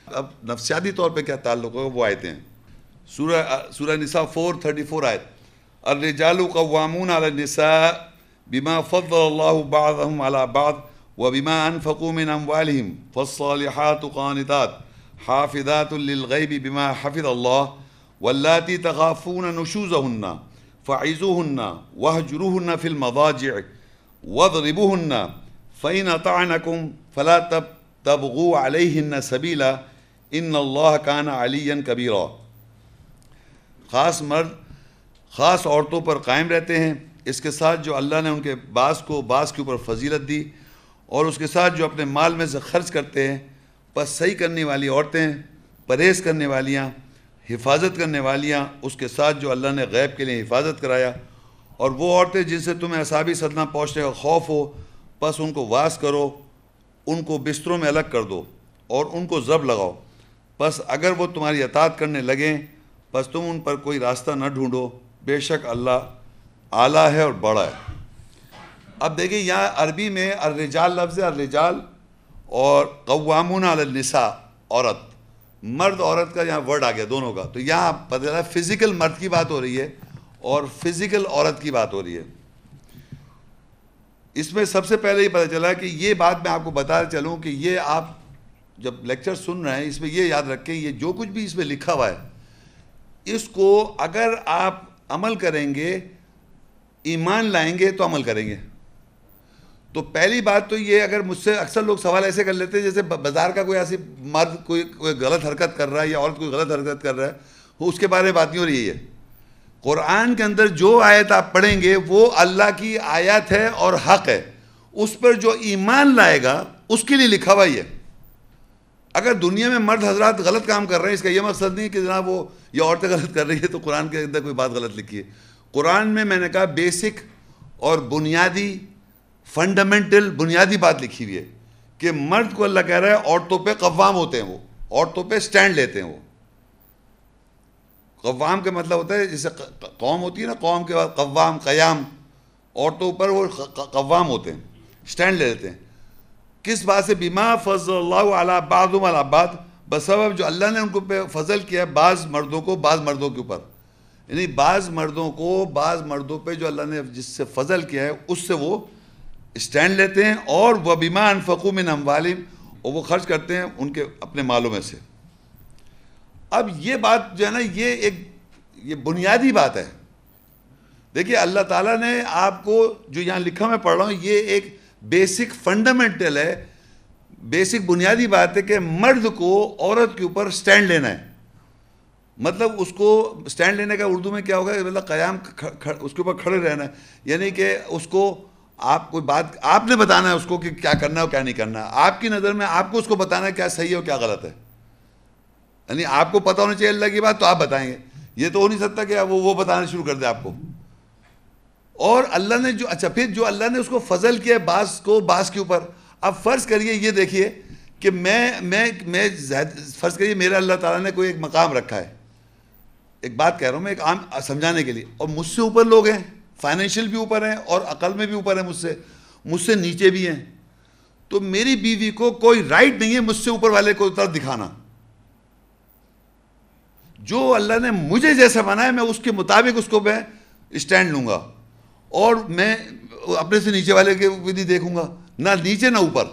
اب نفسیاتی طور پہ کیا تعلق ہوگا وہ آیتیں ہیں. سورہ نساء 4:34 آیت. الرجال قوامون علی النساء بما فضل اللہ بعضهم علی بعض وبما انفقوا من اموالهم فالصالحات قانتات حافظات للغیب بما حفظ اللہ واللاتی تخافون نشوزهن فعظوهن واهجروهن في المضاجع واضربوهن فإن أطعنكم فلا تبغوا علیہن سبیلا ان اللہ کان علیا کبیرا. خاص مرد خاص عورتوں پر قائم رہتے ہیں، اس کے ساتھ جو اللہ نے ان کے بعض کو بعض کے اوپر فضیلت دی، اور اس کے ساتھ جو اپنے مال میں سے خرچ کرتے ہیں. بس صحیح کرنے والی عورتیں، پرہیز کرنے والیاں، حفاظت کرنے والیاں، اس کے ساتھ جو اللہ نے غیب کے لیے حفاظت کرایا. اور وہ عورتیں جن سے تمہیں اعصابی صدمہ پہنچنے کا خوف ہو، بس ان کو واس کرو، ان کو بستروں میں الگ کر دو اور ان کو ضرب لگاؤ. بس اگر وہ تمہاری اطاعت کرنے لگیں بس تم ان پر کوئی راستہ نہ ڈھونڈو، بے شک اللہ اعلیٰ ہے اور بڑا ہے. اب دیکھیں یہاں عربی میں الرجال لفظ ہے، الرجال اور قوامون علی النساء عورت، مرد عورت کا یہاں ورڈ آ گیا دونوں کا. تو یہاں پتہ چلا فزیکل مرد کی بات ہو رہی ہے اور فزیکل عورت کی بات ہو رہی ہے. اس میں سب سے پہلے یہ پتہ چلا کہ یہ بات میں آپ کو بتا چلوں کہ یہ آپ جب لیکچر سن رہے ہیں اس میں یہ یاد رکھیں، یہ جو کچھ بھی اس میں لکھا ہوا ہے اس کو اگر آپ عمل کریں گے، ایمان لائیں گے تو عمل کریں گے. تو پہلی بات تو یہ، اگر مجھ سے اکثر لوگ سوال ایسے کر لیتے ہیں جیسے بازار کا کوئی ایسی مرد کوئی غلط حرکت کر رہا ہے یا عورت کوئی غلط حرکت کر رہا ہے، وہ اس کے بارے میں بات نہیں ہو رہی ہے. قرآن کے اندر جو آیت آپ پڑھیں گے وہ اللہ کی آیت ہے اور حق ہے. اس پر جو ایمان لائے گا اس کے لیے لکھا ہوا ہی ہے. اگر دنیا میں مرد حضرات غلط کام کر رہے ہیں، اس کا یہ مقصد نہیں کہ جناب وہ یہ عورتیں غلط کر رہی ہے تو قرآن کے اندر کوئی بات غلط لکھی ہے. قرآن میں نے کہا بیسک اور بنیادی فنڈامنٹل بنیادی بات لکھی ہوئی ہے کہ مرد کو اللہ کہہ رہا ہے عورتوں پہ قوام ہوتے ہیں، وہ عورتوں پہ سٹینڈ لیتے ہیں. وہ قوام کا مطلب ہوتا ہے جیسے قوم ہوتی ہے نا، قوم کے بعد قوام قیام، عورتوں پر وہ قوام ہوتے ہیں، سٹینڈ لے لیتے ہیں. کس بات سے؟ بما فضل اللہ علی بعضهم علی بعض، بسبب جو اللہ نے ان کو پہ فضل کیا ہے بعض مردوں کو بعض مردوں کے اوپر. یعنی بعض مردوں کو بعض مردوں پہ جو اللہ نے جس سے فضل کیا ہے اس سے وہ سٹینڈ لیتے ہیں. اور وبما انفقوا من اموالہم، اور وہ خرچ کرتے ہیں ان کے اپنے مالوں میں سے. اب یہ بات جو ہے نا یہ بنیادی بات ہے. دیکھیے اللہ تعالیٰ نے آپ کو جو یہاں لکھا میں پڑھ رہا ہوں یہ ایک بیسک فنڈامنٹل ہے، بیسک بنیادی بات ہے کہ مرد کو عورت کے اوپر سٹینڈ لینا ہے. مطلب اس کو سٹینڈ لینے کا اردو میں کیا ہوگا؟ مطلب قیام، اس کے اوپر کھڑے رہنا ہے. یعنی کہ اس کو آپ کوئی بات آپ نے بتانا ہے اس کو کہ کیا کرنا ہے اور کیا نہیں کرنا ہے. آپ کی نظر میں آپ کو اس کو بتانا ہے کیا صحیح ہے اور کیا غلط ہے. یعنی آپ کو پتہ ہونا چاہیے اللہ کی بات تو آپ بتائیں گے. یہ تو ہو نہیں سکتا کہ وہ بتانا شروع کر دے آپ کو. اور اللہ نے جو پھر جو اللہ نے اس کو فضل کیا بعض کو بعض کے اوپر. اب فرض کریے یہ دیکھیے کہ میں فرض کریے میرا اللہ تعالیٰ نے کوئی ایک مقام رکھا ہے. ایک بات کہہ رہا ہوں میں ایک عام سمجھانے کے لیے، اور مجھ سے اوپر لوگ ہیں، فائنینشیل بھی اوپر ہیں اور عقل میں بھی اوپر ہیں، مجھ سے نیچے بھی ہیں. تو میری بیوی کو کوئی رائٹ نہیں ہے مجھ سے اوپر والے کو طرف دکھانا. جو اللہ نے مجھے جیسا بنایا میں اس کے مطابق اس کو میں اسٹینڈ لوں گا، اور میں اپنے سے نیچے والے کے بھی نہیں دیکھوں گا، نہ نیچے نہ اوپر.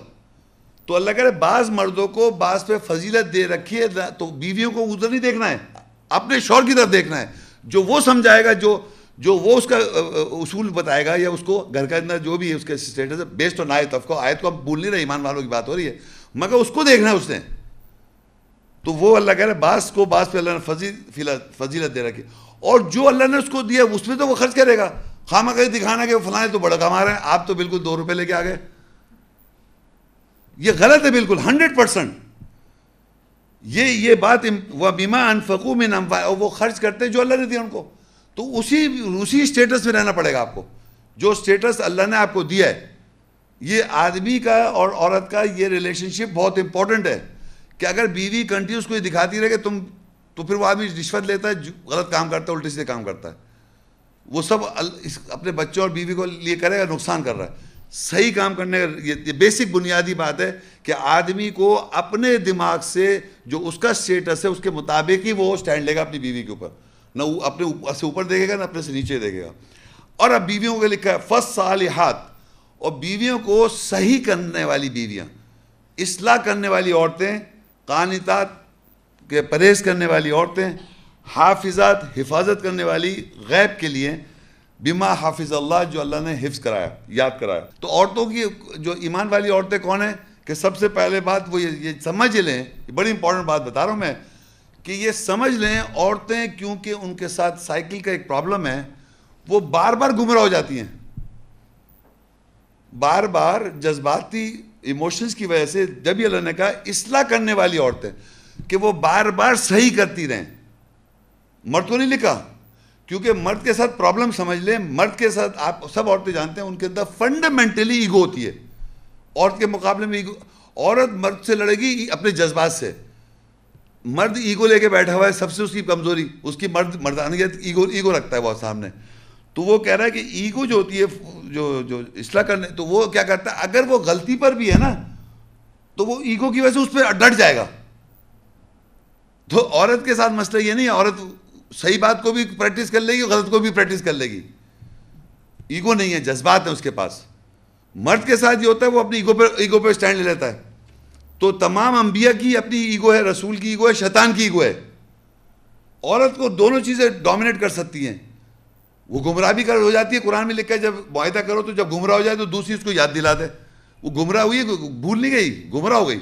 تو اللہ کہہ رہے بعض مردوں کو بعض پہ فضیلت دے رکھی ہے، تو بیویوں کو ادھر نہیں دیکھنا ہے، اپنے شوہر کی طرف دیکھنا ہے. جو وہ سمجھائے گا، جو وہ اس کا اصول بتائے گا، یا اس کو گھر کا اندر جو بھی ہے اس کا اسٹیٹس ہے بیسڈ آن آیت. آیت کو ہم بھول نہیں رہے، ایمان والوں کی بات ہو رہی ہے، مگر اس کو دیکھنا ہے اس نے. تو وہ اللہ کہہ رہے بعض کو بعض پہ اللہ نے فضیلت دے رکھی. اور جو اللہ نے اس کو دیا اس میں تو وہ خرچ کرے گا. خواہ کہیں دکھانا کہ وہ فلاں تو بڑا کما رہے ہیں، آپ تو بالکل 2 روپے لے کے آ گئے. یہ غلط ہے بالکل 100%. یہ بات وَبِمَا أَنفَقُوا مِنْ أَمْوَالِهِمْ، وہ خرچ کرتے جو اللہ نے دیا ان کو. تو اسی اسٹیٹس میں رہنا پڑے گا آپ کو جو اسٹیٹس اللہ نے آپ کو دیا ہے. یہ آدمی کا اور عورت کا یہ ریلیشن شپ بہت امپورٹنٹ ہے کہ اگر بیوی کنٹینیوس کو دکھاتی رہے کہ تم، تو پھر وہ آدمی رشوت لیتا ہے، غلط کام کرتا ہے، الٹے سیدھے کام کرتا ہے. وہ سب اپنے بچوں اور بیوی کو لیے کرے گا، نقصان کر رہا ہے. صحیح کام کرنے کا یہ بیسک بنیادی بات ہے کہ آدمی کو اپنے دماغ سے جو اس کا اسٹیٹس ہے اس کے مطابق ہی وہ اسٹینڈ لے گا اپنی بیوی کے اوپر، نہ وہ اپنے سے اوپر دیکھے گا نہ اپنے سے نیچے دیکھے گا. اور اب بیویوں کو لکھا ہے فالصالحات، اور بیویوں کو صحیح کرنے والی بیویاں، اصلاح کرنے والی عورتیں، قانتات کے پرہیز کرنے والی عورتیں، حافظات حفاظت کرنے والی غیب کے لیے، بما حافظ اللہ جو اللہ نے حفظ کرایا یاد کرایا. تو عورتوں کی جو ایمان والی عورتیں کون ہیں کہ سب سے پہلے بات وہ یہ سمجھ لیں، یہ بڑی امپورٹنٹ بات بتا رہا ہوں میں، کہ یہ سمجھ لیں عورتیں کیونکہ ان کے ساتھ سائیکل کا ایک پرابلم ہے، وہ بار بار گمراہ ہو جاتی ہیں، بار بار جذباتی ایموشنز کی وجہ سے. جب ہی اللہ نے کہا اصلاح کرنے والی عورتیں کہ وہ بار بار صحیح کرتی رہیں، مرد کو نہیں لکھا، کیونکہ مرد کے ساتھ پرابلم سمجھ لیں، مرد کے ساتھ آپ سب عورتیں جانتے ہیں ان کے اندر فنڈامنٹلی ایگو ہوتی ہے. عورت کے مقابلے میں ایگو، عورت مرد سے لڑے گی اپنے جذبات سے، مرد ایگو لے کے بیٹھا ہوا ہے، سب سے اس کی کمزوری اس کی مردانیت، ایگو رکھتا ہے وہ سامنے. تو وہ کہہ رہا ہے کہ ایگو جو ہوتی ہے جو اصلاح کرنے، تو وہ کیا کرتا ہے اگر وہ غلطی پر بھی ہے نا تو وہ ایگو کی وجہ سے اس پہ ڈٹ جائے گا. تو عورت کے ساتھ مسئلہ یہ نہیں ہے، عورت صحیح بات کو بھی پریکٹس کر لے گی، غلط کو بھی پریکٹس کر لے گی. ایگو نہیں ہے، جذبات ہیں اس کے پاس. مرد کے ساتھ یہ ہوتا ہے وہ اپنی ایگو پہ اسٹینڈ لے لیتا ہے. تو تمام انبیاء کی اپنی ایگو ہے، رسول کی ایگو ہے، شیطان کی ایگو ہے. عورت کو دونوں چیزیں ڈومینیٹ کر سکتی ہیں. وہ گمراہ بھی ہو جاتی ہے، قرآن میں لکھا ہے جب معاہدہ کرو تو جب گمراہ ہو جائے تو دوسری اس کو یاد دلا دے. وہ گمراہ ہوئی، بھول نہیں گئی، گمراہ ہو گئی.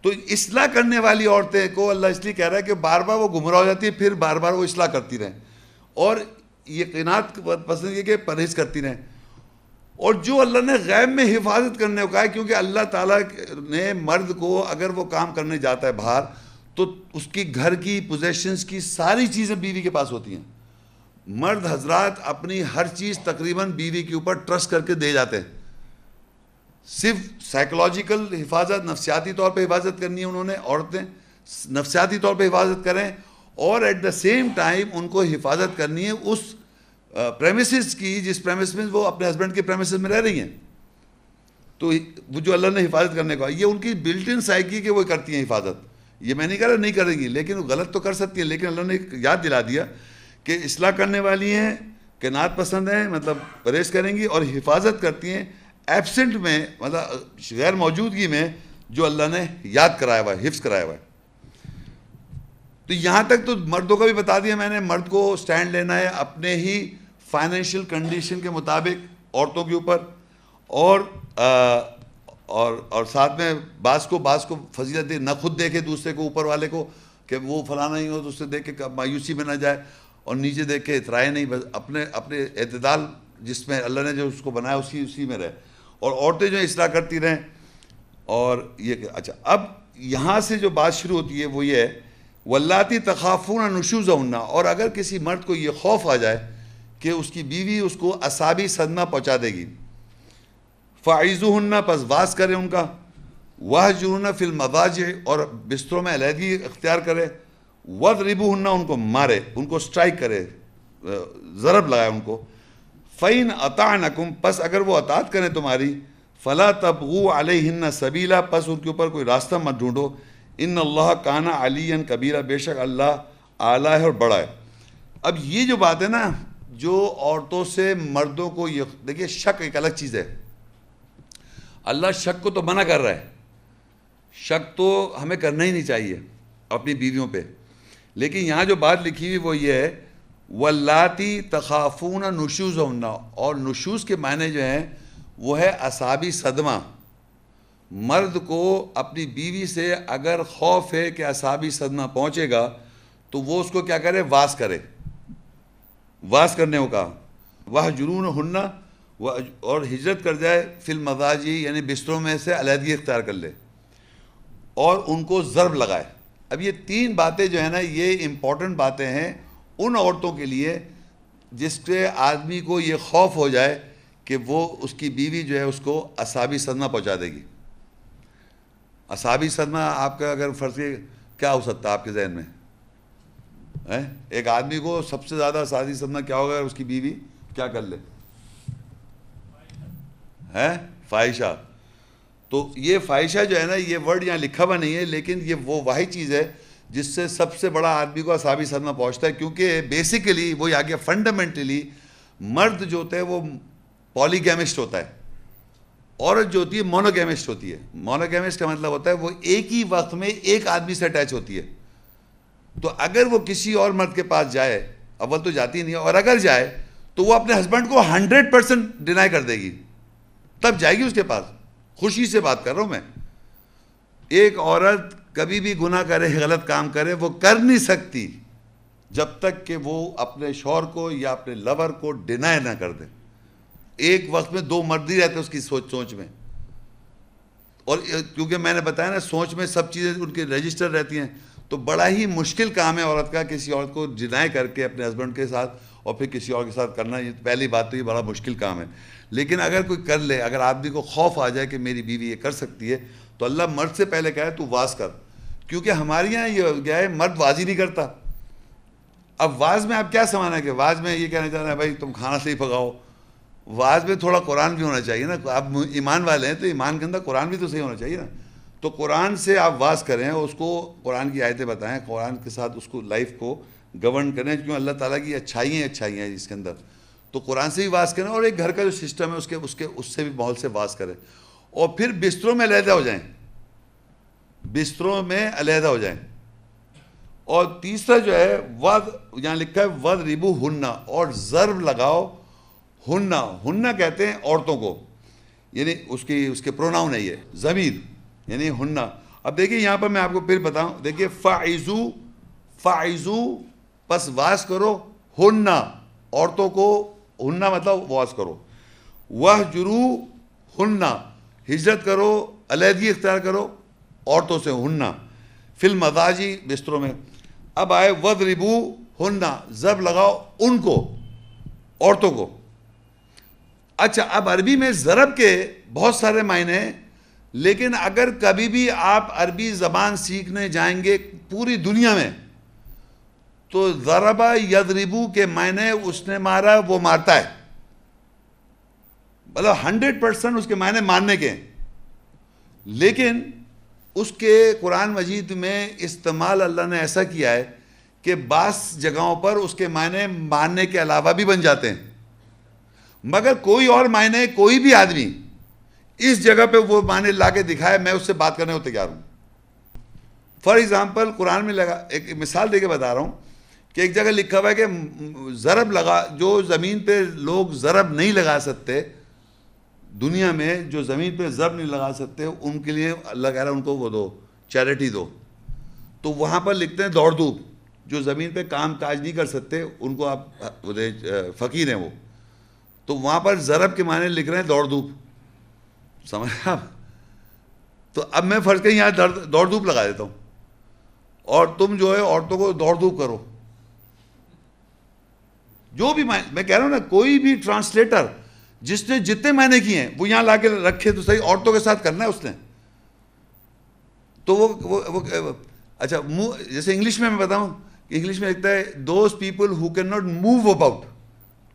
تو اصلاح کرنے والی عورتیں کو اللہ اس لیے کہہ رہا ہے کہ بار بار وہ گمراہ ہو جاتی ہے، پھر بار بار وہ اصلاح کرتی رہیں، اور یقینات پسند یہ کہ پرہیز کرتی رہیں. اور جو اللہ نے غیب میں حفاظت کرنے کو کہا ہے، کیونکہ اللہ تعالیٰ نے مرد کو اگر وہ کام کرنے جاتا ہے باہر تو اس کی گھر کی پوزیشنز کی ساری چیزیں بیوی کے پاس ہوتی ہیں. مرد حضرات اپنی ہر چیز تقریباً بیوی کے اوپر ٹرسٹ کر کے دے جاتے ہیں. صرف سائیکولوجیکل حفاظت، نفسیاتی طور پہ حفاظت کرنی ہے انہوں نے، عورتیں نفسیاتی طور پہ حفاظت کریں، اور ایٹ دا سیم ٹائم ان کو حفاظت کرنی ہے اس پریمیسز کی جس پریمیس میں وہ اپنے ہسبینڈ کے پریمیسز میں رہ رہی ہیں. تو وہ جو اللہ نے حفاظت کرنے کو، یہ ان کی بلٹ ان سائیکی کہ وہ کرتی ہیں حفاظت. یہ میں نہیں کہہ رہا نہیں کریں گی، لیکن وہ غلط تو کر سکتی ہیں، لیکن اللہ نے یاد دلا دیا کہ اصلاح کرنے والی ہیں، قناعت پسند ہیں، مطلب پرہیز کریں گی، اور حفاظت کرتی ہیں ایبسنٹ میں، مطلب غیر موجودگی میں جو اللہ نے یاد کرایا ہوا ہے، حفظ کرایا ہوا ہے. تو یہاں تک تو مردوں کا بھی بتا دیا میں نے، مرد کو سٹینڈ لینا ہے اپنے ہی فائنینشیل کنڈیشن کے مطابق عورتوں کے اوپر، اور ساتھ میں بعض کو فضیلت دے، نہ خود دیکھے دوسرے کو، اوپر والے کو کہ وہ فلانا ہی ہو تو اس سے دیکھ کے مایوسی میں نہ جائے، اور نیچے دیکھ کے اترائے نہیں، بس اپنے اعتدال جس میں اللہ نے جو اس کو بنایا اسی میں رہے. اور عورتیں جو اصلاح کرتی رہیں. اور یہ کہ اچھا اب یہاں سے جو بات شروع ہوتی ہے وہ یہ ہے واللاتی تخافون نشوزہن، اور اگر کسی مرد کو یہ خوف آ جائے کہ اس کی بیوی اس کو اعصابی صدمہ پہنچا دے گی، فاعظوہن، پس واز کرے ان کا، واہجرہن فی المضاجع، اور بستروں میں علیحدگی اختیار کرے، واضربوہن، ان کو مارے، ان کو سٹرائک کرے، ضرب لگائے ان کو. فَإِنْ أَطَعْنَكُمْ، پس اگر وہ اطاعت کریں تمہاری، فَلَا تَبْغُوا عَلَيْهِنَّ سَبِيلًا، پس ان کے اوپر کوئی راستہ مت ڈھونڈو، ان اللہ کان علیٰ کبیرہ، بے شک اللہ اعلیٰ ہے اور بڑا ہے. اب یہ جو بات ہے نا، جو عورتوں سے مردوں کو، یہ دیکھیے شک ایک الگ چیز ہے. اللہ شک کو تو منع کر رہا ہے، شک تو ہمیں کرنا ہی نہیں چاہیے اپنی بیویوں پہ، لیکن یہاں جو بات لکھی ہوئی وہ یہ ہے واللاتی تخافون نشوزہن، اور نشوز کے معنی جو ہیں وہ ہے اعصابی صدمہ. مرد کو اپنی بیوی سے اگر خوف ہے کہ اعصابی صدمہ پہنچے گا تو وہ اس کو کیا کرے، واز کرے، واز کرنے کو کہا. واہجرونہن، اور ہجرت کر جائے، فی المضاجع، یعنی بستروں میں سے علیحدگی اختیار کر لے، اور ان کو ضرب لگائے. اب یہ تین باتیں جو ہیں نا، یہ امپورٹنٹ باتیں ہیں ان عورتوں کے لیے جس کے آدمی کو یہ خوف ہو جائے کہ وہ اس کی بیوی جو ہے اس کو اعصابی صدمہ پہنچا دے گی. اعصابی صدمہ آپ کا اگر فرض کیا ہو سکتا ہے آپ کے ذہن میں؟ ایک آدمی کو سب سے زیادہ اعصابی صدمہ کیا ہوگا اگر اس کی بیوی کیا کر لے؟ فاحشہ. تو یہ فاحشہ جو ہے نا، یہ ورڈ یہاں لکھا ہوا نہیں ہے، لیکن یہ وہ واحد چیز ہے جس سے سب سے بڑا آدمی کو اعصابی صدمہ پہنچتا ہے. کیونکہ بیسیکلی وہی آگے فنڈامنٹلی مرد جو ہوتا ہے وہ پالی گیمسٹ ہوتا ہے، عورت جو ہوتی ہے مونوگیمسٹ ہوتی ہے. مونوگیمسٹ کا مطلب ہوتا ہے وہ ایک ہی وقت میں ایک آدمی سے اٹیچ ہوتی ہے. تو اگر وہ کسی اور مرد کے پاس جائے، اول تو جاتی نہیں ہے، اور اگر جائے تو وہ اپنے ہسبینڈ کو 100% ڈینائی کر دے گی، تب جائے گی اس کے پاس. خوشی سے بات کر رہا ہوں میں. ایک عورت کبھی بھی گناہ کرے، غلط کام کرے، وہ کر نہیں سکتی جب تک کہ وہ اپنے شوہر کو یا اپنے لور کو ڈینائی نہ کر دے. ایک وقت میں دو مرد ہی رہتے اس کی سوچ میں. اور کیونکہ میں نے بتایا نا، سوچ میں سب چیزیں ان کے رجسٹر رہتی ہیں، تو بڑا ہی مشکل کام ہے عورت کا کسی عورت کو ڈینائی کر کے اپنے ہسبینڈ کے ساتھ اور پھر کسی اور کے ساتھ کرنا. یہ پہلی بات تو یہ بڑا مشکل کام ہے. لیکن اگر کوئی کر لے، اگر آدمی کو خوف آ جائے کہ میری بیوی یہ کر سکتی ہے، تو اللہ مرد سے پہلے کہے تو واز کر. کیونکہ ہمارے یہاں یہ ہو گیا ہے مرد واز ہی نہیں کرتا. اب واز میں آپ کیا سمجھنا ہے کہ واز میں یہ کہنا چاہ رہے ہیں بھائی تم کھانا صحیح پکاؤ؟ واز میں تھوڑا قرآن بھی ہونا چاہیے نا. آپ ایمان والے ہیں تو ایمان کے اندر قرآن بھی تو صحیح ہونا چاہیے نا. تو قرآن سے آپ واز کریں، اس کو قرآن کی آیتیں بتائیں، قرآن کے ساتھ اس کو لائف کو گورن کریں. کیوں اللہ تعالیٰ کی اچھائیاں ہیں اس کے اندر. تو قرآن سے بھی واز کریں، اور ایک گھر کا جو سسٹم ہے اس سے بھی ماحول سے واز کریں. اور پھر بستروں میں علیحدہ ہو جائیں، بستروں میں علیحدہ ہو جائیں. اور تیسرا جو ہے یہاں لکھا ہے وَضْرِبُوهُنَّ، اور ضرب لگاؤ. ہننا کہتے ہیں عورتوں کو، یعنی اس کے پروناؤن ہے یہ ضمیر، یعنی ہننا. اب دیکھیں یہاں پر میں آپ کو پھر بتاؤں، دیکھیے فَعِزُو پس واز کرو، ہننا عورتوں کو، ہننا مطلب واز کرو. وَهْجُرُوهُنَّ ہجرت کرو، علیحدگی اختیار کرو عورتوں سے. ہننا فی المضاجع بستروں میں. اب آئے وَضْرِبُوهُنَّ ضرب لگاؤ ان کو، عورتوں کو. اچھا اب عربی میں ضرب کے بہت سارے معنی ہیں، لیکن اگر کبھی بھی آپ عربی زبان سیکھنے جائیں گے پوری دنیا میں، تو ضربہ یضربو کے معنی اس نے مارا وہ مارتا ہے، مطلب 100% اس کے معنی مارنے کے. لیکن اس کے قرآن مجید میں استعمال اللہ نے ایسا کیا ہے کہ بعض جگہوں پر اس کے معنی مارنے کے علاوہ بھی بن جاتے ہیں. مگر کوئی اور معنی کوئی بھی آدمی اس جگہ پہ وہ معنی لا کے دکھائے، میں اس سے بات کرنے کو تیار ہوں. فار ایگزامپل قرآن میں ایک مثال دے کے بتا رہا ہوں کہ ایک جگہ لکھا ہوا ہے کہ ضرب جو زمین پہ لوگ ضرب نہیں لگا سکتے، دنیا میں جو زمین پہ ضرب نہیں لگا سکتے، ان کے لیے اللہ کہہ رہا ہے ان کو وہ دو، چیریٹی دو. تو وہاں پر لکھتے ہیں دوڑ دھوپ، جو زمین پہ کام کاج نہیں کر سکتے ان کو آپ فقیر ہیں وہ، تو وہاں پر ضرب کے معنی لکھ رہے ہیں دوڑ دھوپ. سمجھ آپ؟ تو اب میں فرض کریں یہاں دوڑ دھوپ لگا دیتا ہوں، اور تم جو ہے عورتوں کو دوڑ دھوپ کرو. جو بھی میں کہہ رہا ہوں نا، کوئی بھی ٹرانسلیٹر جس نے جتنے معنی کیے ہیں وہ یہاں لا کے رکھے تو صحیح، عورتوں کے ساتھ کرنا ہے اس نے. تو وہ اچھا جیسے انگلش میں بتاؤں، انگلش میں لکھتا ہے those people who can not move about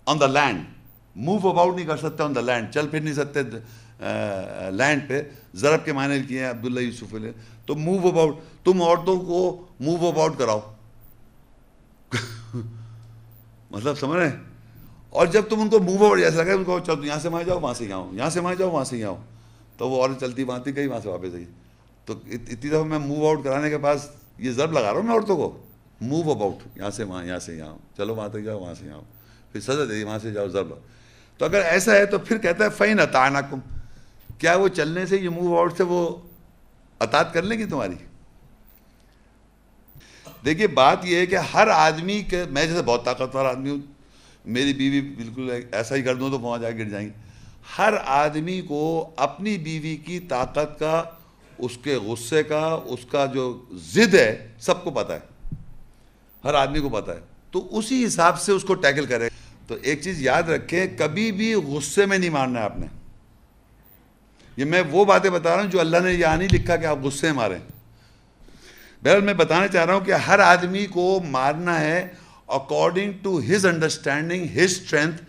on the land. Move about نہیں کر سکتے آن دا لینڈ، چل پھر نہیں سکتے لینڈ پہ. ضرب کے معنی کیے ہیں عبداللہ یوسف علیہ. تو موو اباؤٹ، تم عورتوں کو موو اباؤٹ کراؤ مطلب سمجھ رہے ہیں. اور جب تم ان کو موو اباؤٹ جیسا لگا ان کو چل یہاں سے وہاں جاؤ، وہاں سے یہاں یہاں سے وہاں جاؤ، وہاں سے یہاں، تو وہ عورت چلتی وہاں گئی، وہاں سے واپس آئی. تو اتنی دفعہ میں موو آؤٹ کرانے کے پاس یہ ضرب لگا رہا ہوں میں عورتوں کو، موو اباؤٹ، یہاں سے وہاں، یہاں سے یہاں، چلو وہاں تک جاؤ، وہاں سے یہاں، پھر سزا دے دی، وہاں سے جاؤ ضرب. تو اگر ایسا ہے تو پھر کہتا ہے فَإِنْ أَطَعْنَكُمْ، کیا وہ چلنے سے، یہ موو آؤٹ سے وہ اطاعت کر لیں گی تمہاری؟ دیکھیے بات یہ ہے کہ ہر آدمی کے، میں جیسے بہت طاقتور آدمی ہوں، میری بیوی بالکل ایسا ہی کر دوں تو وہاں جا کے گر جائیں گی. ہر آدمی کو اپنی بیوی کی طاقت کا، اس کے غصے کا، اس کا جو ضد ہے، سب کو پتہ ہے، ہر آدمی کو پتہ ہے. تو اسی حساب سے اس کو ٹیکل کرے. تو ایک چیز یاد رکھیں، کبھی بھی غصے میں نہیں مارنا ہے آپ نے. یہ میں وہ باتیں بتا رہا ہوں جو اللہ نے یہاں نہیں لکھا کہ آپ غصے ماریں. بہرحال میں بتانا چاہ رہا ہوں کہ ہر آدمی کو مارنا ہے according to his understanding, his strength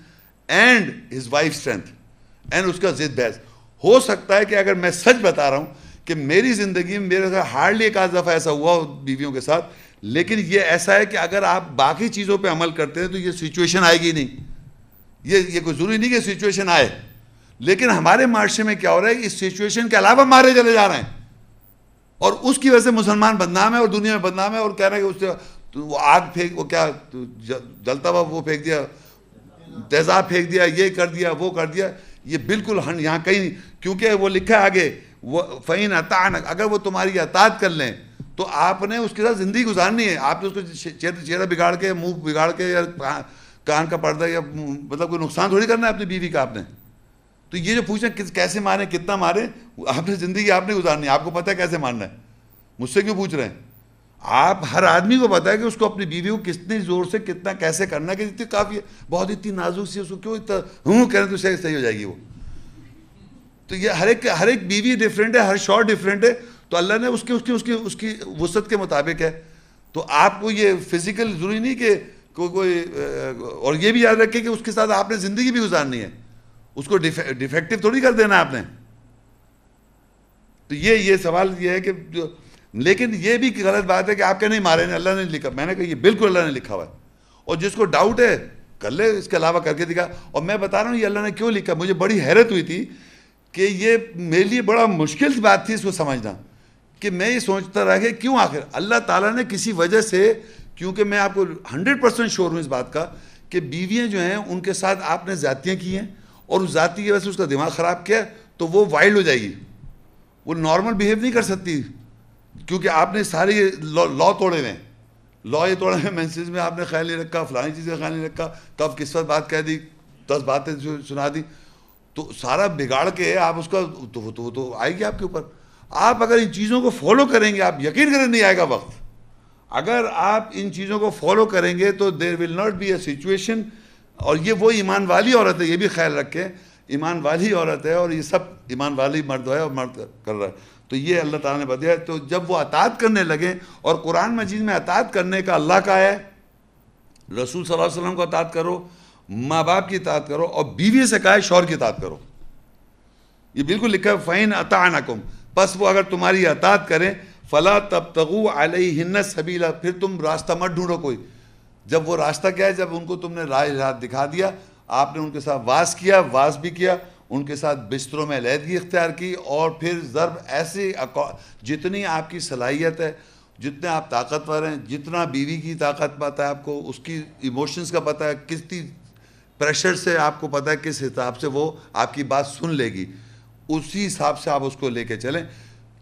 and his wife strength, and اس کا ضد بحث. ہو سکتا ہے کہ اگر میں سچ بتا رہا ہوں کہ میری زندگی میں میرے ساتھ ہارڈلی ایک آدھ دفعہ ایسا ہوا ہو بیویوں کے ساتھ، لیکن یہ ایسا ہے کہ اگر آپ باقی چیزوں پہ عمل کرتے ہیں تو یہ سچویشن آئے گی نہیں. یہ کوئی ضروری نہیں کہ سچویشن آئے، لیکن ہمارے معاشرے میں کیا ہو رہا ہے، اس سچویشن کے علاوہ مارے چلے جا رہے ہیں، اور اس کی وجہ سے مسلمان بدنام ہے اور دنیا میں بدنام ہے، اور کہہ رہے ہیں کہ اس سے وہ آگ پھینک، وہ کیا جلتا ہوا وہ پھینک دیا، تیزاب پھینک دیا، یہ کر دیا وہ کر دیا. یہ بالکل یہاں کہیں نہیں، کیونکہ وہ لکھا ہے آگے وہ فَإِنْ أَطَعْنَكَ، اگر وہ تمہاری اطاعت کر لیں تو آپ نے اس کے ساتھ زندگی گزارنی ہے. آپ نے اس کو چہرہ بگاڑ کے، منہ بگاڑ کے، یا کان کا پردہ، یا مطلب کوئی نقصان تھوڑی کرنا ہے اپنی بیوی کا آپ نے. تو یہ جو پوچھیں کیسے ماریں، کتنا ماریں، آپ نے زندگی آپ نے گزارنی ہے، آپ کو پتہ ہے کیسے مارنا ہے. مجھ سے کیوں پوچھ رہے ہیں؟ آپ ہر آدمی کو پتا ہے کہ اس کو اپنی بیوی کو کتنے زور سے کتنا کیسے کرنا ہے، کہ اتنی کافی ہے، بہت اتنی نازک سی، اس کو کیوں اتنا کہہ رہے تو صحیح ہو جائے گی وہ. تو یہ ہر ایک بیوی ڈفرینٹ ہے، ہر شوہر ڈفرینٹ ہے. تو اللہ نے اس کی وسعت کے مطابق ہے. تو آپ کو یہ فزیکل ضروری نہیں کہ کوئی، اور یہ بھی یاد رکھے کہ اس کے ساتھ آپ نے زندگی بھی گزارنی ہے، اس کو ڈیفیکٹو تھوڑی کر دینا آپ نے. تو یہ سوال یہ ہے کہ لیکن یہ بھی غلط بات ہے کہ آپ کے نہیں مارے نہیں، اللہ نے لکھا. میں نے کہا یہ بالکل اللہ نے لکھا ہوا ہے، اور جس کو ڈاؤٹ ہے کر لے، اس کے علاوہ کر کے دکھا. اور میں بتا رہا ہوں یہ اللہ نے کیوں لکھا. مجھے بڑی حیرت ہوئی تھی کہ یہ میرے لیے بڑا مشکل بات تھی اس کو سمجھنا، کہ میں یہ سوچتا رہا کہ کیوں آخر اللہ تعالیٰ نے کسی وجہ سے، کیونکہ میں آپ کو 100% شور ہوں اس بات کا کہ بیویاں جو ہیں ان کے ساتھ آپ نے زیادتیاں کی ہیں، اور اس زیادتی کی وجہ سے اس کا دماغ خراب کیا تو وہ وائلڈ ہو جائے گی، وہ نارمل بیہیو نہیں کر سکتی، کیونکہ آپ نے سارے لا توڑے ہوئے ہیں. لا یہ توڑے ہوئے مینسز میں آپ نے خیال نہیں رکھا، فلانی چیز کا خیال نہیں رکھا، کب کس وقت بات کہہ دی، 10 باتیں سنا دی، تو سارا بگاڑ کے آپ اس کا تو آئے گی آپ کے اوپر. آپ اگر ان چیزوں کو فالو کریں گے، آپ یقین کریں نہیں آئے گا وقت، اگر آپ ان چیزوں کو فالو کریں گے تو there will not be a situation. اور یہ وہ ایمان والی عورت ہے، یہ بھی خیال رکھیں، ایمان والی عورت ہے، اور یہ سب ایمان والی مرد ہے اور مرد کر رہا ہے. تو یہ اللہ تعالیٰ نے بتایا. تو جب وہ اطاعت کرنے لگے، اور قرآن مجید میں اطاعت کرنے کا اللہ کا ہے، رسول صلی اللہ علیہ وسلم کو اطاعت کرو، ماں باپ کی اطاعت کرو، اور بیوی سے کہا ہے شوہر کی اطاعت کرو. یہ بالکل لکھا ہے فَإِنْ أَطَعْنَكُمْ، پس وہ اگر تمہاری اطاعت کریں، فَلَا تَبْتَغُوا عَلَيْهِنَّ سَبِيلًا، پھر تم راستہ مت ڈھونڈو کوئی. جب وہ راستہ کیا ہے، جب ان کو تم نے راہ دکھا دیا، آپ نے ان کے ساتھ واز کیا، واز بھی کیا، ان کے ساتھ بستروں میں علیحدگی اختیار کی، اور پھر ضرب ایسے جتنی آپ کی صلاحیت ہے، جتنے آپ طاقتور ہیں، جتنا بیوی کی طاقت پتہ ہے آپ کو، اس کی ایموشنز کا پتہ ہے، کتنی پریشر سے آپ کو پتہ ہے کس حساب سے وہ آپ کی بات سن لے گی، اسی حساب سے آپ اس کو لے کے چلیں.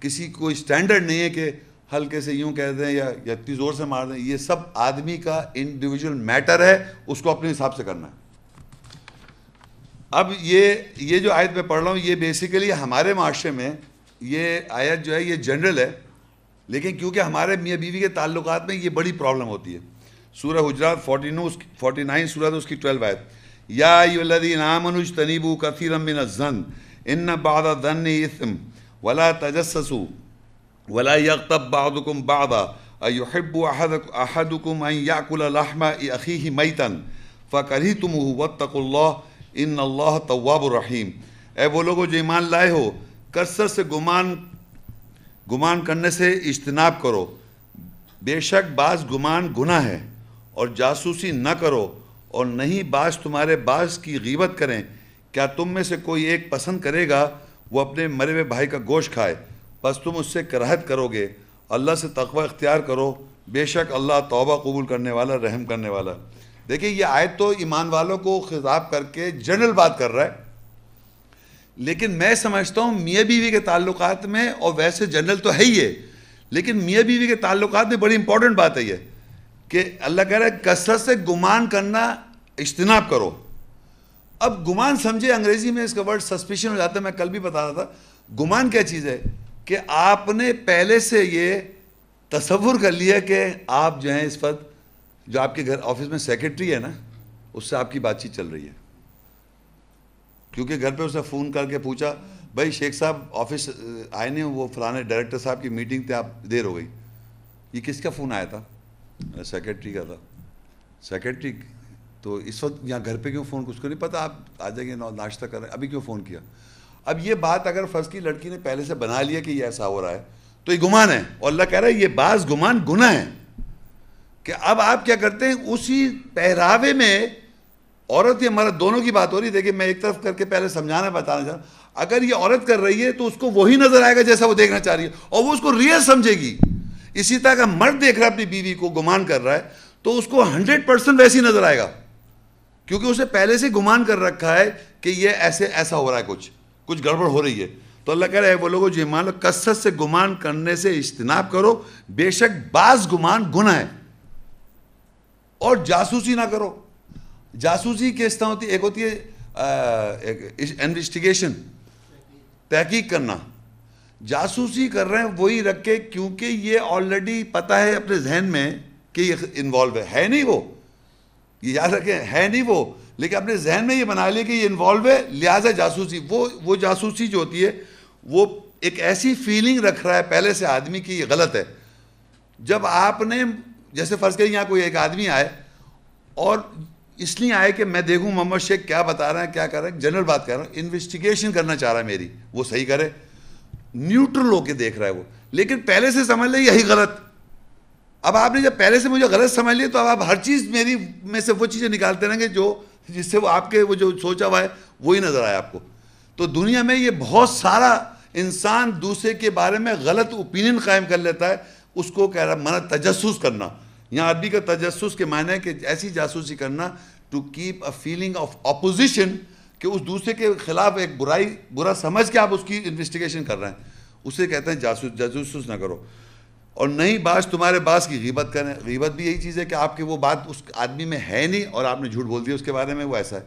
کسی کوئی سٹینڈرڈ نہیں ہے کہ ہلکے سے یوں کہہ دیں یا اتنی زور سے مار دیں. یہ سب آدمی کا انڈیویجول میٹر ہے، اس کو اپنے حساب سے کرنا ہے. اب یہ جو آیت میں پڑھ رہا ہوں، یہ بیسیکلی ہمارے معاشرے میں یہ آیت جو ہے یہ جنرل ہے، لیکن کیونکہ ہمارے میاں بیوی کے تعلقات میں یہ بڑی پرابلم ہوتی ہے. سورہ حجرات 49 سورہ اس کی 12 آیت، یا ایھا الذین آمنوا اجتنبوا کثیرا من الظن ان بعض الظن اثم ولا تجسسوا ولا یغتب بعضکم بعضا ایحب احدکم ان یاکل لحم اخیہ میتا فکرہتموہ واتقوا اللہ ان اللہ تواب الرحیم. اے وہ لوگوں جو ایمان لائے ہو، کثرت سے گمان کرنے سے اجتناب کرو، بے شک بعض گمان گناہ ہے، اور جاسوسی نہ کرو، اور نہیں بعض تمہارے بعض کی غیبت کریں. کیا تم میں سے کوئی ایک پسند کرے گا وہ اپنے مرے ہوئے بھائی کا گوشت کھائے؟ بس تم اس سے کراہت کرو گے. اللہ سے تقوی اختیار کرو، بے شک اللہ توبہ قبول کرنے والا، رحم کرنے والا. دیکھیں یہ آیت تو ایمان والوں کو خطاب کر کے جنرل بات کر رہا ہے، لیکن میں سمجھتا ہوں میاں بیوی کے تعلقات میں، اور ویسے جنرل تو ہے ہی ہے، لیکن میاں بیوی کے تعلقات میں بڑی امپورٹنٹ بات ہے یہ کہ اللہ کہہ رہا ہے کثرت سے گمان کرنا اجتناب کرو. اب گمان سمجھے انگریزی میں اس کا ورڈ سسپیشن ہو جاتا ہے. میں کل بھی بتا رہا تھا گمان کیا چیز ہے، کہ آپ نے پہلے سے یہ تصور کر لیا کہ آپ جو ہیں اس وقت جو آپ کے گھر آفس میں سیکرٹری ہے نا، اس سے آپ کی بات چیت چل رہی ہے، کیونکہ گھر پہ اس نے فون کر کے پوچھا بھائی شیخ صاحب آفس آئے نہیں، وہ فلانے ڈائریکٹر صاحب کی میٹنگ تھی، آپ دیر ہو گئی. یہ کس کا فون آیا تھا؟ سیکرٹری کا تھا. سیکرٹری تو اس وقت یہاں گھر پہ کیوں فون، کچھ کو نہیں پتہ، آپ آ جائیں گے ناشتہ کر رہے ہیں، ابھی کیوں فون کیا؟ اب یہ بات اگر فرض کی لڑکی نے پہلے سے بنا لیا کہ یہ ایسا ہو رہا ہے تو یہ گمان ہے، اور اللہ کہہ رہا ہے یہ بعض گمان گناہ ہے، کہ اب آپ کیا کرتے ہیں اسی پہراوے میں، عورت یا مرد دونوں کی بات ہو رہی ہے. دیکھیں میں ایک طرف کر کے پہلے سمجھانا بتانا چاہ رہا ہوں، اگر یہ عورت کر رہی ہے تو اس کو وہی نظر آئے گا جیسا وہ دیکھنا چاہ رہی ہے، اور وہ اس کو ریئل سمجھے گی. اسی طرح کا مرد دیکھ رہا ہے اپنی بیوی کو، گمان کر رہا ہے، تو اس کو 100% ویسی نظر آئے گا، کیونکہ اسے پہلے سے گمان کر رکھا ہے کہ یہ ایسا ہو رہا ہے، کچھ گڑبڑ ہو رہی ہے. تو اللہ کہہ رہا ہے وہ لوگوں جو ایمان لو کثرت سے گمان کرنے سے اجتناب کرو، بے شک بعض گمان گناہ ہے. اور جاسوسی نہ کرو. جاسوسی کس طرح ہوتی ہے؟ ایک ہوتی ہے انویسٹیگیشن، تحقیق کرنا. جاسوسی کر رہے ہیں وہی رکھ کے، کیونکہ یہ آلریڈی پتہ ہے اپنے ذہن میں کہ یہ انوالو ہے نہیں وہ، یہ یاد رکھیں ہے نہیں وہ، لیکن اپنے ذہن میں یہ بنا لیا کہ یہ انوالو ہے، لہٰذا جاسوسی. وہ جاسوسی جو ہوتی ہے وہ ایک ایسی فیلنگ رکھ رہا ہے پہلے سے آدمی کی یہ غلط ہے. جب آپ نے جیسے فرض کریں یہاں کوئی ایک آدمی آئے اور اس لیے آئے کہ میں دیکھوں محمد شیخ کیا بتا رہا ہے، کیا کر رہا ہے، جنرل بات کر رہا ہوں، انویسٹیگیشن کرنا چاہ رہا ہے میری، وہ صحیح کرے، نیوٹرل ہو کے دیکھ رہا ہے وہ، لیکن پہلے سے سمجھ لے یہی غلط. اب آپ نے جب پہلے سے مجھے غلط سمجھ لیا تو اب آپ ہر چیز میری میں سے وہ چیزیں نکالتے رہیں گے جس سے وہ آپ کے وہ جو سوچا ہوا ہے وہی نظر آئے آپ کو. تو دنیا میں یہ بہت سارا انسان دوسرے کے بارے میں غلط اوپینین قائم کر لیتا ہے، اس کو کہہ رہا منع تجسس کرنا. یہاں عربی کا تجسس کے معنی ہے کہ ایسی جاسوسی کرنا to keep a feeling of opposition, کہ اس دوسرے کے خلاف ایک برا سمجھ کے آپ اس کی انویسٹیگیشن کر رہے ہیں، اسے کہتے ہیں جاسوس نہ کرو. اور نہیں باز تمہارے باز کی غیبت کریں. غیبت بھی یہی چیز ہے کہ آپ کی وہ بات اس آدمی میں ہے نہیں اور آپ نے جھوٹ بول دیا اس کے بارے میں، وہ ایسا ہے.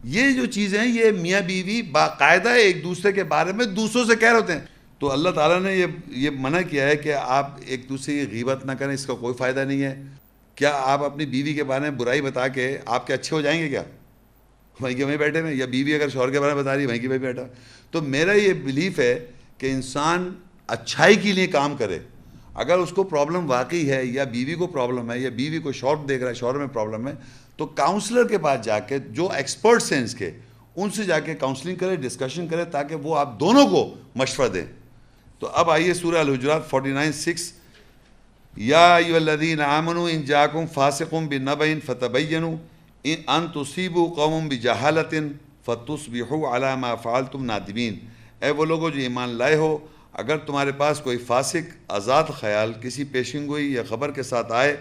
یہ جو چیزیں ہیں یہ میاں بیوی باقاعدہ ایک دوسرے کے بارے میں دوسروں سے کہہ رہے ہوتے ہیں. تو اللہ تعالیٰ نے یہ منع کیا ہے کہ آپ ایک دوسرے کی غیبت نہ کریں، اس کا کوئی فائدہ نہیں ہے. کیا آپ اپنی بیوی کے بارے میں برائی بتا کے آپ کے اچھے ہو جائیں گے کیا؟ وہیں کے وہیں بیٹھے میں، یا بیوی اگر شوہر کے بارے میں بتا رہی ہے وہیں کے وہیں بیٹھا. تو میرا یہ بلیف ہے کہ انسان اچھائی کے لیے کام کرے. اگر اس کو پرابلم واقعی ہے، یا بیوی کو پرابلم ہے، یا بیوی کو شوہر دیکھ رہا ہے شوہر میں پرابلم ہے، تو کاؤنسلر کے پاس جا کے، جو ایکسپرٹس ہیں اس کے، ان سے جا کے کاؤنسلنگ کرے، ڈسکشن کرے، تاکہ وہ آپ دونوں کو مشورہ دیں. تو اب آئیے سورہ الحجرات 49:6، یا ایھا الذین آمنوا ان جاءکم فاسق بنبأ فتبینوا ان تصیبوا قوما بجہالۃ فتصبحوا علی ما فعلتم نادمین. اے وہ لوگوں جو ایمان لائے ہو، اگر تمہارے پاس کوئی فاسق آزاد خیال کسی پیشن گوئی یا خبر کے ساتھ آئے،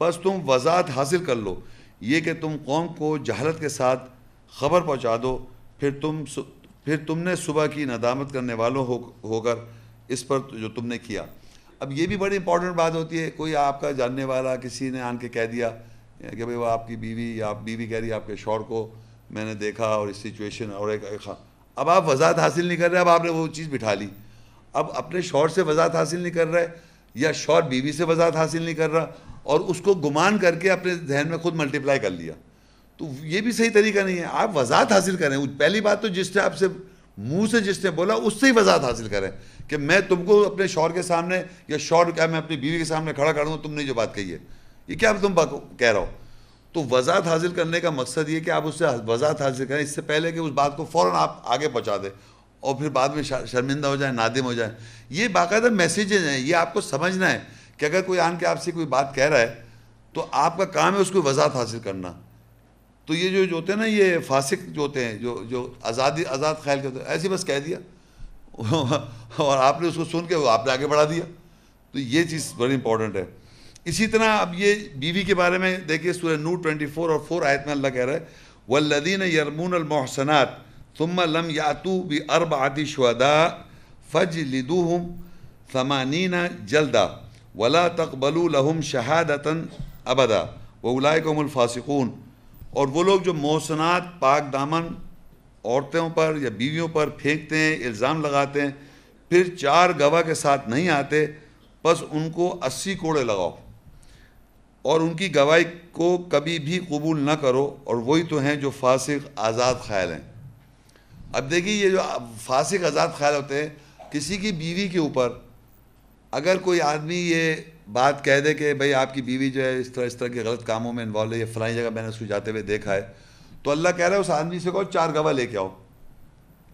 بس تم وضاحت حاصل کر لو، یہ کہ تم قوم کو جہالت کے ساتھ خبر پہنچا دو، پھر تم نے صبح کی ندامت کرنے والوں ہو کر اس پر جو تم نے کیا. اب یہ بھی بڑی امپورٹنٹ بات ہوتی ہے، کوئی آپ کا جاننے والا کسی نے آن کے کہہ دیا کہ بھئی وہ آپ کی بیوی، یا آپ بیوی کہہ رہی ہے آپ کے شوہر کو میں نے دیکھا اور اس سچویشن اور اب آپ وضاحت حاصل نہیں کر رہے، اب آپ نے وہ چیز بٹھا لی. اب اپنے شوہر سے وضاحت حاصل نہیں کر رہے، یا شوہر بیوی سے وضاحت حاصل نہیں کر رہا، اور اس کو گمان کر کے اپنے ذہن میں خود ملٹیپلائی کر لیا، تو یہ بھی صحیح طریقہ نہیں ہے. آپ وضاحت حاصل کریں. پہلی بات تو جس نے آپ سے منہ سے جس نے بولا اس سے ہی وضاحت حاصل کریں کہ میں تم کو اپنے شوہر کے سامنے، یا شوہر کیا میں اپنی بیوی کے سامنے کھڑا کروں تم نے جو بات کہی ہے یہ کیا تم کہہ رہا ہو. تو وضاحت حاصل کرنے کا مقصد یہ کہ آپ اس سے وضاحت حاصل کریں، اس سے پہلے کہ اس بات کو فوراً آپ آگے پہنچا دیں اور پھر بعد میں شرمندہ ہو جائیں، نادم ہو جائیں. یہ باقاعدہ میسیجز ہیں، یہ آپ کو سمجھنا ہے کہ اگر کوئی آن کے آپ سے کوئی بات کہہ رہا ہے تو آپ کا کام ہے اس کو وضاحت حاصل کرنا. تو یہ جو ہوتے ہیں نا، یہ فاسق جو ہوتے ہیں، جو آزاد خیال کے ہوتے ہیں، ایسے بس کہہ دیا اور آپ نے اس کو سن کے آپ نے آگے بڑھا دیا. تو یہ چیز بڑی امپورٹنٹ ہے. اسی طرح اب یہ بیوی کے بارے میں دیکھیے سورہ نور 24 اور 4 آیت میں اللہ کہہ رہا ہے والذین یرمون المحصنات ثم لم یأتوا بأربعة شہداء فاجلدوہم 80 جلدہ ولا تقبلوا لهم شہادة ابدا واولئک هم الفاسقون. اور وہ لوگ جو محسنات پاک دامن عورتوں پر یا بیویوں پر پھینکتے ہیں، الزام لگاتے ہیں، پھر 4 گواہ کے ساتھ نہیں آتے، بس ان کو 80 کوڑے لگاؤ اور ان کی گواہی کو کبھی بھی قبول نہ کرو، اور وہی تو ہیں جو فاسق آزاد خیال ہیں. اب دیکھیے یہ جو فاسق آزاد خیال ہوتے ہیں، کسی کی بیوی کے اوپر اگر کوئی آدمی یہ بات کہہ دے کہ بھئی آپ کی بیوی جو ہے اس طرح کے غلط کاموں میں انوالو ہے، یہ فلانی جگہ میں نے اس کو جاتے ہوئے دیکھا ہے، تو اللہ کہہ رہا ہے اس آدمی سے کہو 4 گواہ لے کے آؤ.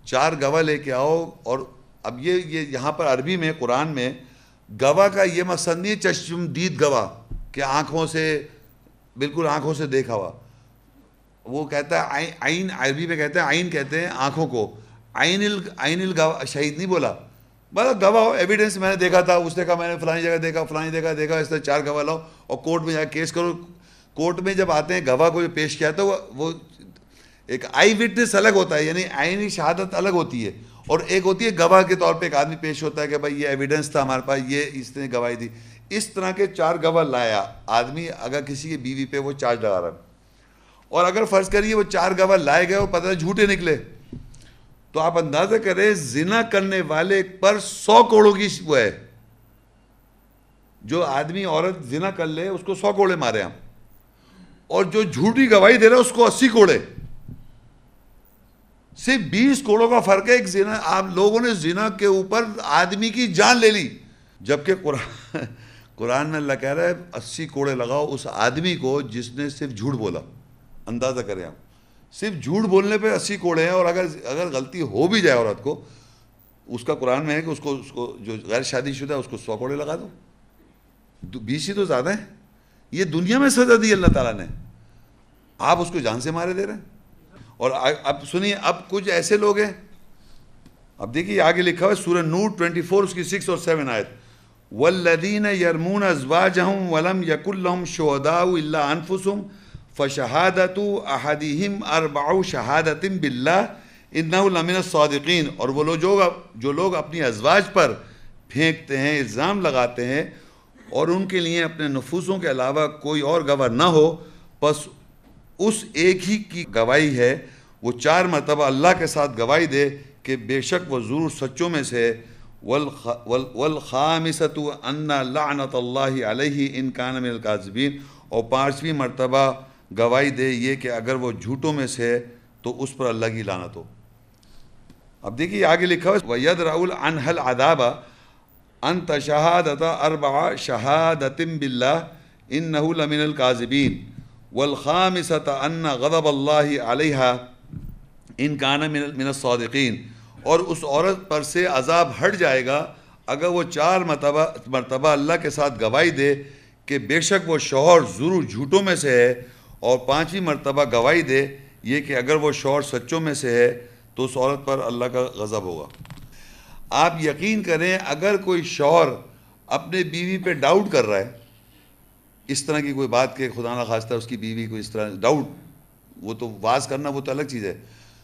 4 گواہ لے کے آؤ. اور اب یہ یہاں پر عربی میں قرآن میں گواہ کا یہ مقصد نہیں چشمدید گواہ کہ آنکھوں سے بالکل آنکھوں سے دیکھا ہوا. وہ کہتا ہے عین، عربی میں کہتے ہیں عین، کہتے ہیں آنکھوں کو. عین الگواہ شہید نہیں بولا، بس گواہ ہو، ایویڈنس میں نے دیکھا تھا، اس نے کہا میں نے فلانی جگہ دیکھا، فلانی جگہ دیکھا، اس طرح 4 گواہ لاؤ اور کورٹ میں جا کے کیس کرو. کورٹ میں جب آتے ہیں گواہ کو جو پیش کیا تھا وہ ایک آئی وٹنس الگ ہوتا ہے، یعنی عینی شہادت الگ ہوتی ہے، اور ایک ہوتی ہے گواہ کے طور پہ ایک آدمی پیش ہوتا ہے کہ بھائی یہ ایویڈنس تھا ہمارے پاس، یہ اس نے گواہی دی. اس طرح کے 4 گواہ لایا آدمی اگر کسی کی بیوی پہ وہ چارج لگا رہا ہے، اور اگر فرض کریے وہ 4 گواہ لائے گئے اور پتہ جھوٹے نکلے، تو آپ اندازہ کریں زنا کرنے والے پر 100 کوڑوں کی وہ ہے. جو آدمی عورت زنا کر لے اس کو 100 کوڑے مارے ہم، اور جو جھوٹی گواہی دے رہا ہے اس کو 80 کوڑے. صرف 20 کوڑوں کا فرق ہے. ایک زنا، آپ لوگوں نے زنا کے اوپر آدمی کی جان لے لی، جبکہ قرآن میں اللہ کہہ رہا ہے 80 کوڑے لگاؤ اس آدمی کو جس نے صرف جھوٹ بولا. اندازہ کریں آپ، صرف جھوٹ بولنے پہ 80 کوڑے ہیں. اور اگر غلطی ہو بھی جائے عورت کو، اس کا قرآن میں ہے کہ اس کو جو غیر شادی شدہ ہے اس کو 100 کوڑے لگا دو. 20 ہی تو زیادہ ہیں. یہ دنیا میں سزا دی اللہ تعالیٰ نے، آپ اس کو جان سے مارے دے رہے ہیں. اور اب سنیے، اب کچھ ایسے لوگ ہیں، اب دیکھیے آگے لکھا ہوا ہے سورہ نور 24 اس کی 6 اور 7 آیت، والذین یرمون ازواجہم ولم یکن لہم شہداء الا انفسہم فشہادۃ احدہم 4 شہادۃ باللہ انہ لمن الصادقین. اور وہ لوگ جو لوگ اپنی ازواج پر پھینکتے ہیں، الزام لگاتے ہیں، اور ان کے لیے اپنے نفوسوں کے علاوہ کوئی اور گواہ نہ ہو، پس اس ایک ہی کی گواہی ہے، وہ 4 مرتبہ اللہ کے ساتھ گواہی دے کہ بے شک وہ ضرور سچوں میں سے. والخامسۃ ان لعنۃ اللہ علیہ ان کان من الکاذبین. اور 5ویں مرتبہ گواہی دے یہ کہ اگر وہ جھوٹوں میں سے ہے تو اس پر اللہ کی لعنت ہو. اب دیکھیے آگے لکھا ہے وَيَدْرَعُ عَنْهَا الْعَذَابَ أَن تَشْهَادَ 4 شَهَادَةٍ بِاللَّهِ إِنَّهُ لَمِنَ الْكَاذِبِينَ وَالْخَامِسَةَ أَنَّ غَضَبَ اللَّهِ عَلَيْهَا إِن كَانَ مِنَ الصَّادِقِينَ. اور اس عورت پر سے عذاب ہٹ جائے گا اگر وہ 4 مرتبہ اللہ کے ساتھ گواہی دے کہ بے شک وہ شوہر ضرور جھوٹوں میں سے ہے، اور 5ویں مرتبہ گواہی دے یہ کہ اگر وہ شوہر سچوں میں سے ہے تو اس عورت پر اللہ کا غضب ہوگا. آپ یقین کریں اگر کوئی شوہر اپنے بیوی پہ ڈاؤٹ کر رہا ہے، اس طرح کی کوئی بات کہ خدا نہ خواستہ اس کی بیوی کو اس طرح ڈاؤٹ، وہ تو واز کرنا وہ تو الگ چیز ہے،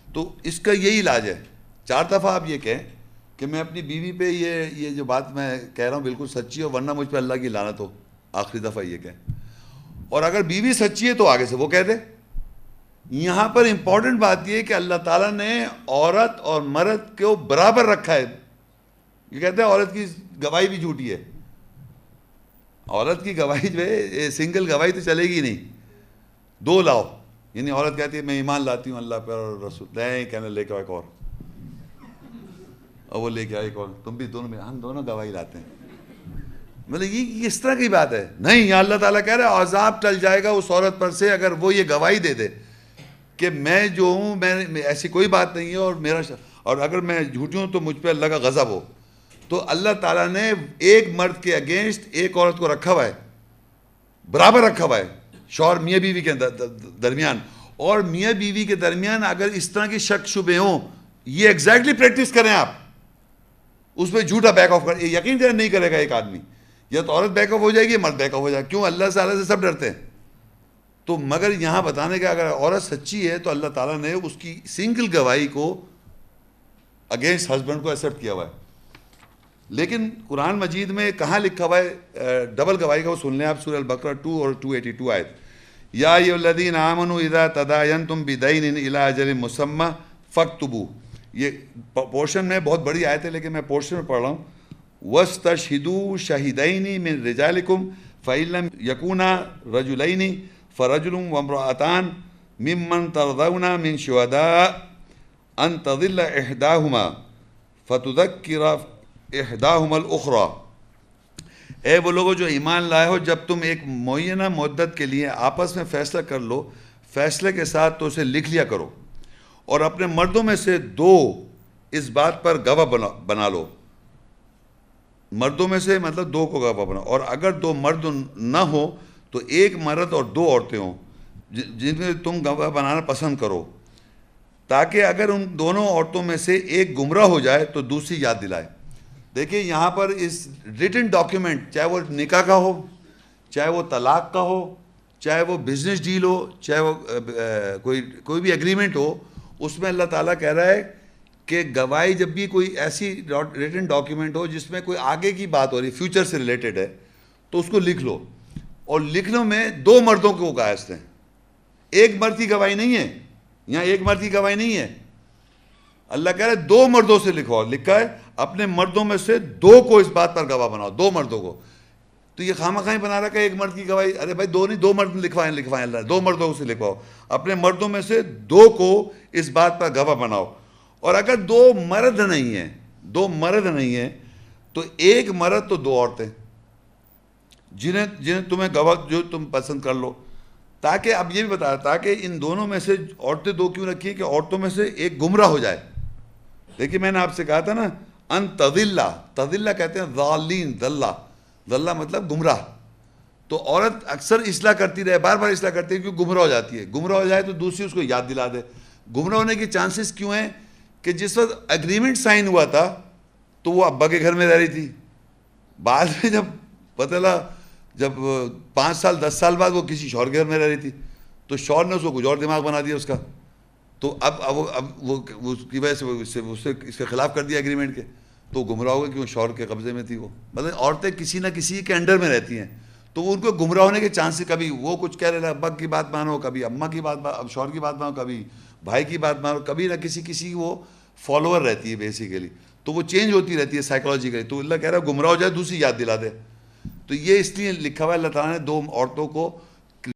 تو اس کا یہی علاج ہے. 4 دفعہ آپ یہ کہیں کہ میں اپنی بیوی پہ یہ جو بات میں کہہ رہا ہوں بالکل سچی ہو، ورنہ مجھ پہ اللہ کی لعنت ہو. آخری دفعہ یہ کہیں. اور اگر بیوی سچی ہے تو آگے سے وہ کہہ دے. یہاں پر امپورٹنٹ بات یہ ہے کہ اللہ تعالیٰ نے عورت اور مرد کو برابر رکھا ہے. یہ کہتے ہیں عورت کی گواہی بھی جھوٹی ہے. عورت کی گواہی جو ہے سنگل گواہی تو چلے گی نہیں، 2 لاؤ. یعنی عورت کہتی ہے میں ایمان لاتی ہوں اللہ پر اور رسول، نہیں کہنے لے کے ایک اور وہ لے کے آئے ایک اور، تم بھی دونوں میں، ہم دونوں گواہی لاتے ہیں. مطلب یہ اس طرح کی بات ہے نہیں. یہاں اللہ تعالیٰ کہہ رہا ہے عذاب ٹل جائے گا اس عورت پر سے اگر وہ یہ گواہی دے دے کہ میں جو ہوں میں ایسی کوئی بات نہیں ہے، اور اگر میں جھوٹی ہوں تو مجھ پہ اللہ کا غضب ہو. تو اللہ تعالیٰ نے ایک مرد کے اگینسٹ ایک عورت کو رکھا ہوا ہے، برابر رکھا ہوا ہے شوہر میاں بیوی کے درمیان. اور میاں بیوی کے درمیان اگر اس طرح کی شک شبے ہوں، یہ ایگزیکٹلی پریکٹس کریں آپ، اس پہ جھوٹا بیک آف کر. یقین کریں نہیں کرے گا ایک آدمی، یا تو عورت بیک آف ہو جائے گی، مرد بیک آف ہو جائے گا. کیوں؟ اللہ تعالیٰ سے سب ڈرتے ہیں. تو مگر یہاں بتانے کا اگر عورت سچی ہے تو اللہ تعالیٰ نے اس کی سنگل گواہی کو اگینسٹ ہسبینڈ کو ایکسیپٹ کیا ہوا ہے. لیکن قرآن مجید میں کہاں لکھا ہوا ہے ڈبل گواہی کا؟ وہ سن لیں آپ سورہ البقرہ 2 اور 282 آیت. یا ایھا الذین آمنوا اذا تداینتم بدین الی اجل مسمى فاکتبوہ. یہ پورشن میں بہت بڑی آیت ہے لیکن میں پورشن میں پڑھ رہا ہوں. وَاسْتَشْهِدُوا شَهِدَيْنِ مِنْ رِجَالِكُمْ فَإِن لَّمْ يَكُونَا رَجُلَيْنِ فَرَجُلٌ وَامْرَأَتَانِ مِمَّنْ تَرْضَوْنَ مِنْ شُهَدَاءِ أَنْ تَضِلَّ إِحْدَاهُمَا فَتُذَكِّرَ إِحْدَاهُمَا الْأُخْرَى. اے وہ لوگوں جو ایمان لائے ہو، جب تم ایک معینہ مدت کے لیے آپس میں فیصلہ کر لو، فیصلے کے ساتھ تو اسے لکھ لیا کرو، اور اپنے مردوں میں سے 2 اس بات پر گواہ بنا لو، مردوں میں سے مطلب 2 کو گواہ بنا، اور اگر 2 مرد نہ ہو تو 1 مرد اور 2 عورتیں ہوں جن میں تم گواہ بنانا پسند کرو، تاکہ اگر ان دونوں عورتوں میں سے ایک گمراہ ہو جائے تو دوسری یاد دلائے۔ دیکھیں یہاں پر اس ریٹن ڈاکیومنٹ، چاہے وہ نکاح کا ہو، چاہے وہ طلاق کا ہو، چاہے وہ بزنس ڈیل ہو، چاہے وہ کوئی بھی ایگریمنٹ ہو، اس میں اللہ تعالیٰ کہہ رہا ہے کہ گواہی جب بھی کوئی ایسی ریٹن ڈاکیومنٹ ہو جس میں کوئی آگے کی بات ہو رہی ہے، فیوچر سے ریلیٹڈ ہے، تو اس کو لکھ لو، اور لکھنے میں 2 مردوں کو قائص ہیں، 1 مرد کی گواہی نہیں ہے، یہاں 1 مرد کی گواہی نہیں ہے، اللہ کہہ رہا ہے 2 مردوں سے لکھواؤ، لکھا ہے اپنے مردوں میں سے 2 کو اس بات پر گواہ بناؤ، 2 مردوں کو۔ تو یہ خواہ بنا رہا کہ 1 مرد کی گواہی، ارے بھائی 2 نہیں، 2 مرد لکھوائیں اللہ، 2 مردوں سے لکھواؤ، اپنے مردوں میں سے 2 کو اس بات پر گواہ بناؤ، اور اگر 2 مرد نہیں ہیں، 2 مرد نہیں ہیں تو 1 مرد تو 2 عورتیں جنہیں تمہیں گواہ جو تم پسند کر لو، تاکہ اب یہ بھی بتا، تاکہ ان دونوں میں سے عورتیں 2 کیوں رکھی ہیں کہ عورتوں میں سے ایک گمراہ ہو جائے۔ دیکھیے میں نے آپ سے کہا تھا نا ان تضلّ، تضلّ کہتے ہیں ضالین، ضلّ مطلب گمراہ، تو عورت اکثر اصلاح کرتی رہے، بار بار اصلاح کرتی ہے کیوں گمراہ ہو جاتی ہے، گمراہ ہو جائے تو دوسری اس کو یاد دلا دے۔ گمراہ ہونے کے چانسز کیوں ہیں کہ جس وقت ایگریمنٹ سائن ہوا تھا تو وہ ابا کے گھر میں رہ رہی تھی، بعد میں جب پتہ لگا، جب 5 سال 10 سال بعد وہ کسی شوہر کے گھر میں رہ رہی تھی، تو شوہر نے اس کو کچھ اور دماغ بنا دیا اس کا، تو اب وہ اس کی وجہ سے اسے اس کے خلاف کر دیا ایگریمنٹ کے، تو گمراہ ہو گئے کیوں شوہر کے قبضے میں تھی وہ۔ مطلب عورتیں کسی نہ کسی کے انڈر میں رہتی ہیں، تو وہ ان کو گمراہ ہونے کے چانسز، کبھی وہ کچھ کہہ رہے ابا کی بات مانو، کبھی اماں کی بات، اب شوہر کی بات مانو، کبھی بھائی کی بات مانو، کبھی نہ کسی وہ فالوور رہتی ہے بیسیکلی، تو وہ چینج ہوتی رہتی ہے سائیکولوجیکلی، تو اللہ کہہ رہا ہے گمراہ ہو جائے دوسری یاد دلا دے۔ تو یہ اس لیے لکھا ہوا ہے اللہ تعالیٰ نے 2 عورتوں کو